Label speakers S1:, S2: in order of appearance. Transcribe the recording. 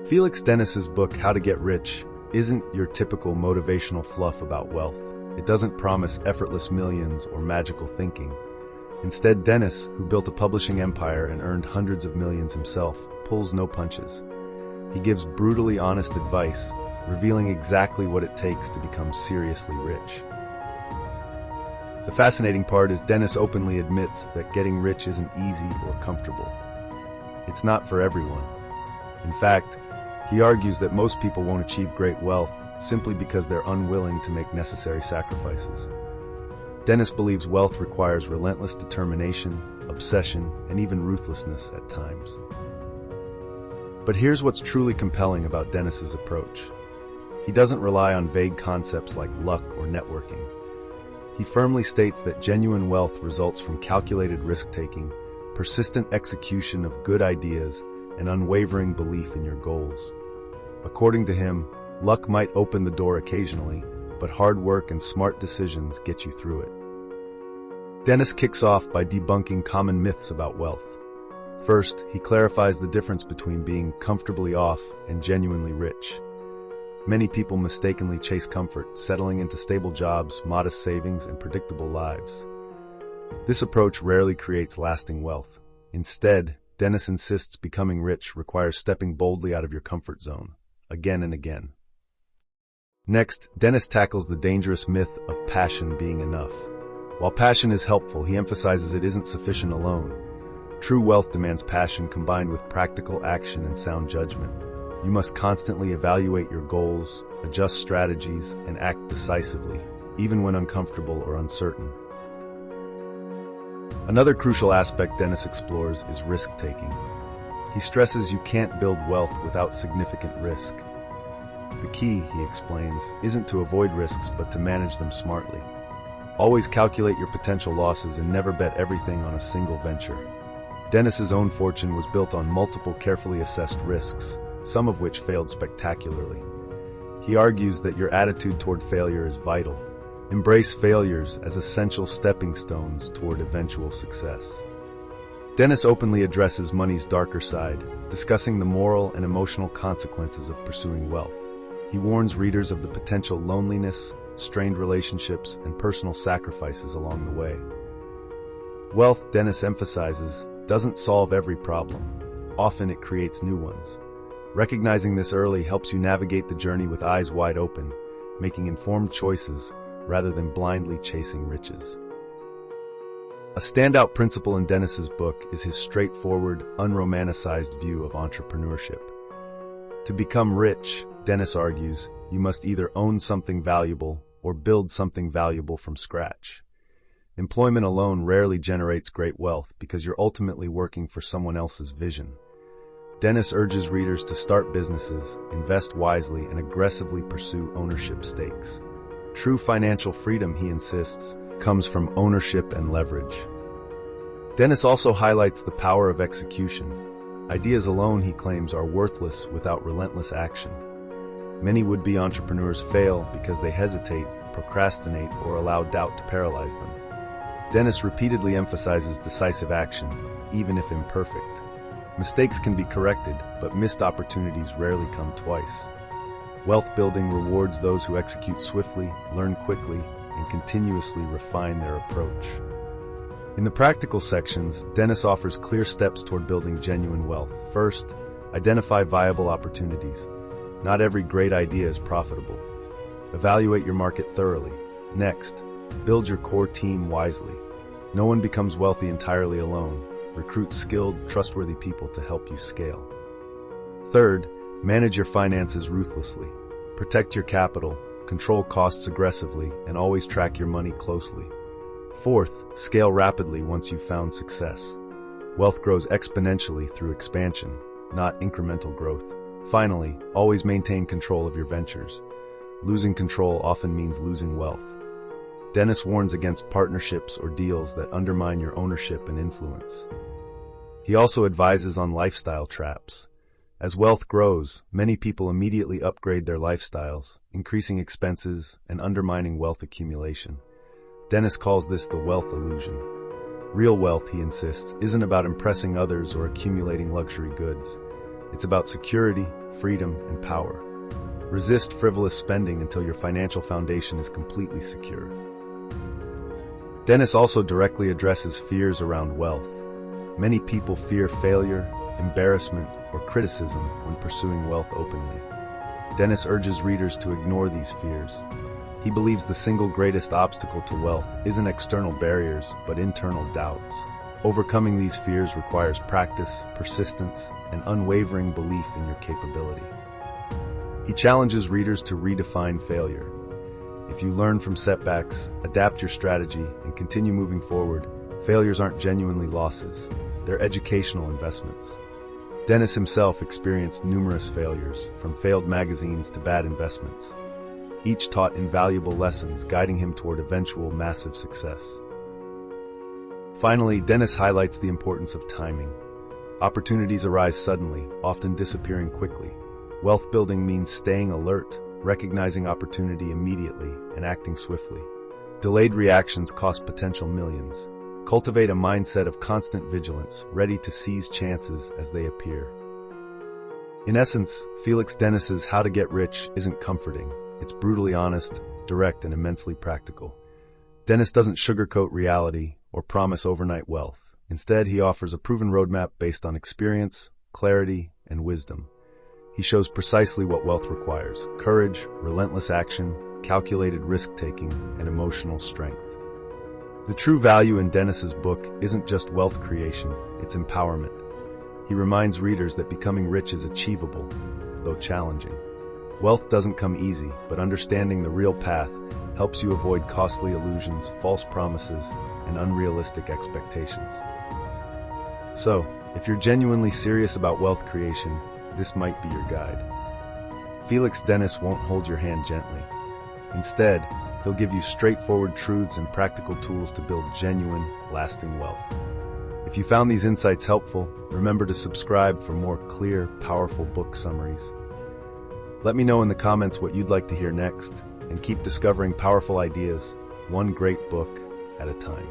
S1: Felix Dennis's book, How to Get Rich, isn't your typical motivational fluff about wealth. It doesn't promise effortless millions or magical thinking. Instead, Dennis, who built a publishing empire and earned hundreds of millions himself, pulls no punches. He gives brutally honest advice, revealing exactly what it takes to become seriously rich. The fascinating part is Dennis openly admits that getting rich isn't easy or comfortable. It's not for everyone. In fact, he argues that most people won't achieve great wealth simply because they're unwilling to make necessary sacrifices. Dennis believes wealth requires relentless determination, obsession, and even ruthlessness at times. But here's what's truly compelling about Dennis's approach. He doesn't rely on vague concepts like luck or networking. He firmly states that genuine wealth results from calculated risk-taking, persistent execution of good ideas, and unwavering belief in your goals. According to him, luck might open the door occasionally, but hard work and smart decisions get you through it. Dennis kicks off by debunking common myths about wealth. First, he clarifies the difference between being comfortably off and genuinely rich. Many people mistakenly chase comfort, settling into stable jobs, modest savings, and predictable lives. This approach rarely creates lasting wealth. Instead, Dennis insists becoming rich requires stepping boldly out of your comfort zone, again and again. Next, Dennis tackles the dangerous myth of passion being enough. While passion is helpful, he emphasizes it isn't sufficient alone. True wealth demands passion combined with practical action and sound judgment. You must constantly evaluate your goals, adjust strategies, and act decisively, even when uncomfortable or uncertain. Another crucial aspect Dennis explores is risk-taking. He stresses you can't build wealth without significant risk. The key, he explains, isn't to avoid risks but to manage them smartly. Always calculate your potential losses and never bet everything on a single venture. Dennis's own fortune was built on multiple carefully assessed risks, some of which failed spectacularly. He argues that your attitude toward failure is vital. Embrace failures as essential stepping stones toward eventual success. Dennis openly addresses money's darker side, discussing the moral and emotional consequences of pursuing wealth. He warns readers of the potential loneliness, strained relationships, and personal sacrifices along the way. Wealth, Dennis emphasizes, doesn't solve every problem. Often it creates new ones. Recognizing this early helps you navigate the journey with eyes wide open, making informed choices rather than blindly chasing riches. A standout principle in Dennis's book is his straightforward, unromanticized view of entrepreneurship. To become rich, Dennis argues, you must either own something valuable or build something valuable from scratch. Employment alone rarely generates great wealth because you're ultimately working for someone else's vision. Dennis urges readers to start businesses, invest wisely, and aggressively pursue ownership stakes. True financial freedom, he insists, comes from ownership and leverage. Dennis also highlights the power of execution. Ideas alone, he claims, are worthless without relentless action. Many would-be entrepreneurs fail because they hesitate, procrastinate, or allow doubt to paralyze them. Dennis repeatedly emphasizes decisive action, even if imperfect. Mistakes can be corrected, but missed opportunities rarely come twice. Wealth building rewards those who execute swiftly, learn quickly, and continuously refine their approach. In the practical sections, Dennis offers clear steps toward building genuine wealth. First, identify viable opportunities. Not every great idea is profitable. Evaluate your market thoroughly. Next, build your core team wisely. No one becomes wealthy entirely alone. Recruit skilled, trustworthy people to help you scale. Third, manage your finances ruthlessly. Protect your capital, control costs aggressively, and always track your money closely. Fourth, scale rapidly once you've found success. Wealth grows exponentially through expansion, not incremental growth. Finally, always maintain control of your ventures. Losing control often means losing wealth. Dennis warns against partnerships or deals that undermine your ownership and influence. He also advises on lifestyle traps. As wealth grows, many people immediately upgrade their lifestyles, increasing expenses and undermining wealth accumulation. Dennis calls this the wealth illusion. Real wealth, he insists, isn't about impressing others or accumulating luxury goods. It's about security, freedom, and power. Resist frivolous spending until your financial foundation is completely secure. Dennis also directly addresses fears around wealth. Many people fear failure, embarrassment, or criticism when pursuing wealth openly. Dennis urges readers to ignore these fears. He believes the single greatest obstacle to wealth isn't external barriers, but internal doubts. Overcoming these fears requires practice, persistence, and unwavering belief in your capability. He challenges readers to redefine failure. If you learn from setbacks, adapt your strategy, and continue moving forward, failures aren't genuinely losses. They're educational investments. Dennis himself experienced numerous failures, from failed magazines to bad investments. Each taught invaluable lessons, guiding him toward eventual massive success. Finally, Dennis highlights the importance of timing. Opportunities arise suddenly, often disappearing quickly. Wealth building means staying alert, recognizing opportunity immediately, and acting swiftly. Delayed reactions cost potential millions. Cultivate a mindset of constant vigilance, ready to seize chances as they appear. In essence, Felix Dennis's How to Get Rich isn't comforting. It's brutally honest, direct, and immensely practical. Dennis doesn't sugarcoat reality or promise overnight wealth. Instead, he offers a proven roadmap based on experience, clarity, and wisdom. He shows precisely what wealth requires: courage, relentless action, calculated risk-taking, and emotional strength. The true value in Dennis's book isn't just wealth creation, it's empowerment. He reminds readers that becoming rich is achievable, though challenging. Wealth doesn't come easy, but understanding the real path helps you avoid costly illusions, false promises, and unrealistic expectations. So, if you're genuinely serious about wealth creation, this might be your guide. Felix Dennis won't hold your hand gently. Instead, he'll give you straightforward truths and practical tools to build genuine, lasting wealth. If you found these insights helpful, remember to subscribe for more clear, powerful book summaries. Let me know in the comments what you'd like to hear next, and keep discovering powerful ideas, one great book at a time.